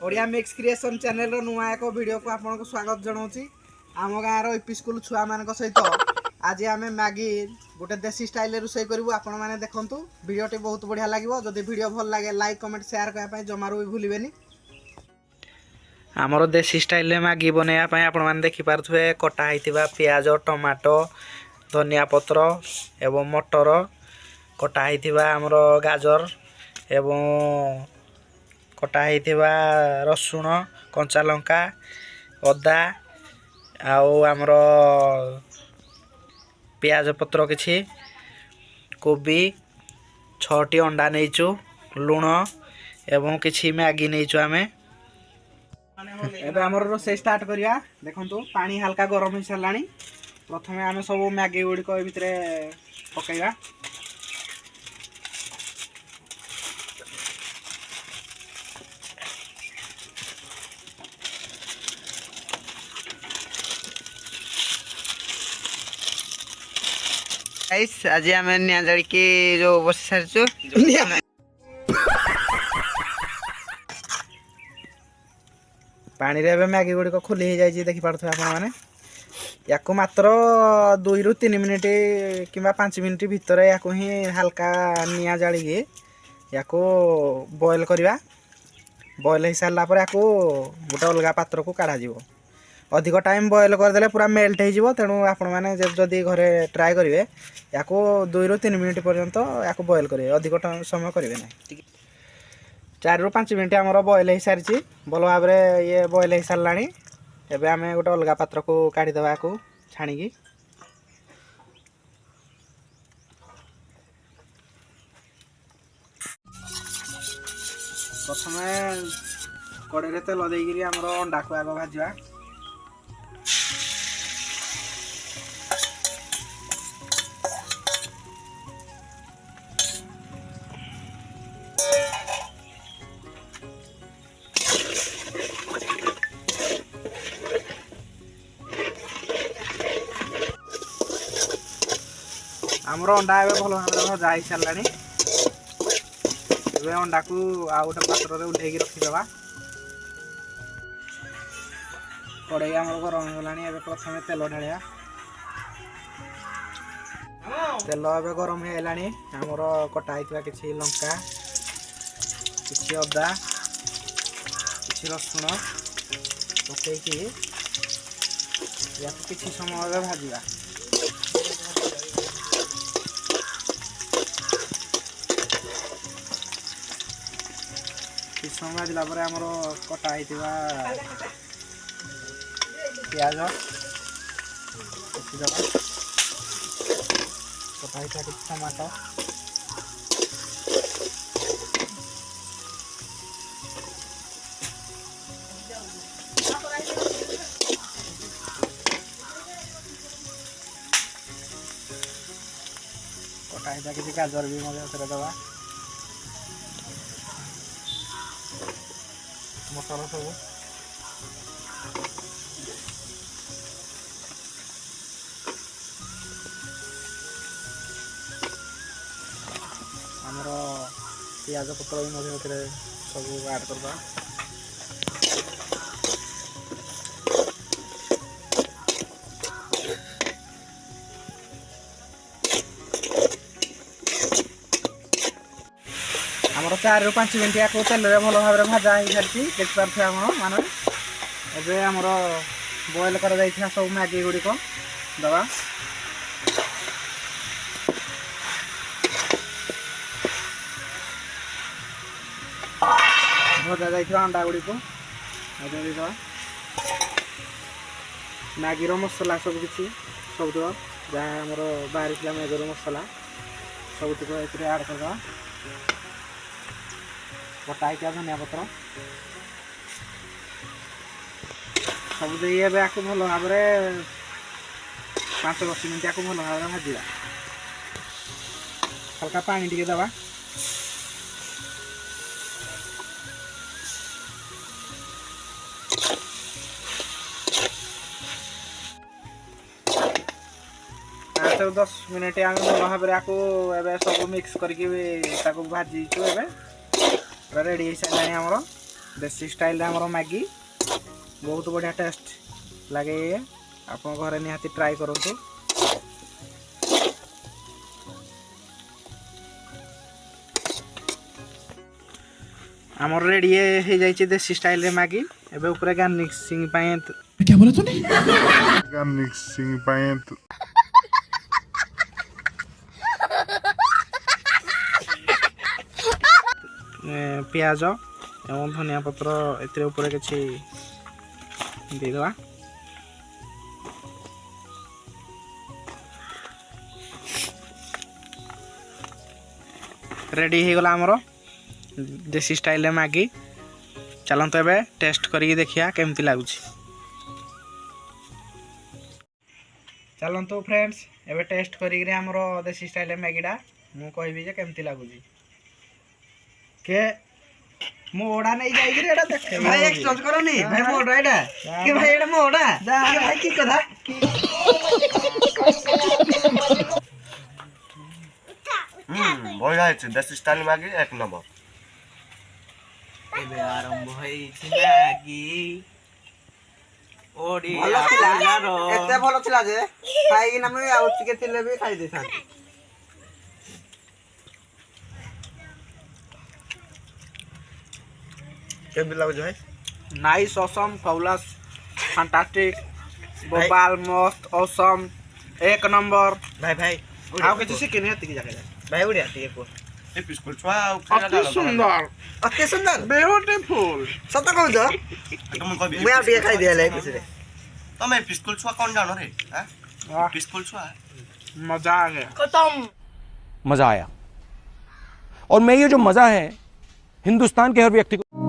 Odia mix creation channel नुआ एक video को आपको स्वागत जनाऊँगी। आम गाँव यूपी स्कूल छुआ मान सहित आज आम मैगी गोटे देसी स्टाइल रोषे करूँ। आपण मैंने देखूँ वीडियोटी बहुत बढ़िया लगे। जदि वीडियो भल लगे लाइक कमेंट शेयर करने जमारू भी भूलें। आमर देसी स्टाइल मैगी बनवाई आपण मैंने देखिपे कटा होता पियाज टमाटो धनिया पत्र एवं मटर कटा होता आमर गाजर एवं कटा होता रसुण कंचा लंका अदा आमर पियाज पत्र किछि कोबी 6टी अंडा नहींचु लुण एवं किछि मैगी नहींचु आमे एबे हमर रोसे स्टार्ट करिया। देखंतु पानी हल्का गरम हो सरलानी। प्रथमे आमे सब मैगी गुडी को भितरे पकाइबा। गाइस आज आमे निया जड़ी की जो बस सरचु पानी रे मैगी गुडी को खोली हो जाई देखि पारथु आपण माने। याको मात्र 2 रु 3 मिनिट किंबा 5 मिनिट भीतर याको ही हल्का निया जाली के याको बॉयल करवा। बॉयल हो सारा पर याको गोटे अलग पात्र को काढ़ा जीवो। अधिक टाइम बॉयल करदेले पूरा मेल्ट हो जीवो। तेणु आपण माने जदी घरे ट्राई करिवे याको 2 रु 3 मिनिट पर्यंत याको बॉयल करिवे। अधिक समय करिवे नै। 4 रु 5 मिनिट आमर बॉयल हो सारी भल भाव ये बॉयल हो सारानी। एबे आमे गोटे अलग पात्र को काढ़ी देबा को छाणी। प्रथमे कड़े तेल देकी आमर अंडा को आग भाजवा। आमर अंडा ए भल भाव भजा हो सारानी। अंडा को आ गोटे पात्र में उठे रखीदे। कड़े आम गरम होगा। प्रथम तेल ढालिया। तेल ए गरम होगा। आमर कटा होता किसी लंका किसी अदा किसी रसुण पकईकि या किसी समय भाजवा। किस समय भाजला आमर कटा होता पियाज कटा होता किसी टमाटो कटा होता किसी गाजर भी मजे दवा मसाला सब आमर पियाज पत्र भी मझे सब ऐड करवा। आमर 4 रु 5 मिनिट या तेल भल भाव भाजा हो सारी देखिपे आप माने। एबे आमर बॉयल कर सब मैगी गुडी को दवा। भजा जाइथिबा अंडा गुडी को दवा। मैगी रो मसला सब किसी सब दवा। जहाँ आमर बाहरी था मैगी रो मसला सब ऐड करवा। कटा होता धनिया पत्र सब दे भल भाव 5-10 मिनिट या भल भाव भाजा। हल्का पानी टे दवा। से 10 मिनिट आम भल भाव सब मिक्स करके भाजी पूरा रेडी हो सारे आमर देसी स्टाइल आमर मैगी बहुत बढ़िया टेस्ट लगे ये आप घर निहाती ट्राई करूँ। आमर रेडी हो जाए देसी स्टाइल मैगी एबे ऊपर गार्निशिंग क्या बोला तूने गार्निशिंग पियाज एवं धनिया पत्र एतिर ऊपर किछि देदेवा। रेडी हो गला आमर देसी स्टाइल मैगी। चलते एबे टेस्ट करिक देखिया केमती लगुच। चलतु फ्रेंड्स एबे टेस्ट करिक आमर देसी स्टाइल मैगीटा मु कहबी जे केमती लगुच। के मोड़ा नहीं जाई रे एटा देख भाई एक्सचेंज करो नी भाई मोड़ा एटा कि भाई एटा मोड़ा जा भाई की कथा बढ़िया है देसी स्टाइल मैगी एक नंबर। एबे आरंभ होई छि मैगी ओडी भलो थिला एते भलो थिला जे खाई ना मैं आउ चिके थिले भी खाई दे था। केमती लागो भाई? नाइस ऑसम फैबुलस फैंटास्टिक बोबाल मस्त ऑसम एक नंबर। भाई भाई आउ के से केने हती जाके भाई उड़िया टिके को ए पिस्कुल छुआ अति सुंदर ब्यूटीफुल सत कहू तो तुम कहबी मैं आउ टिके खाई देले कुछ रे तमे पिस्कुल छुआ कौन जानो रे हां पिस्कुल छुआ मजा आ गया खत्म। मजा आया और मैं ये जो मजा है हिंदुस्तान के हर व्यक्ति को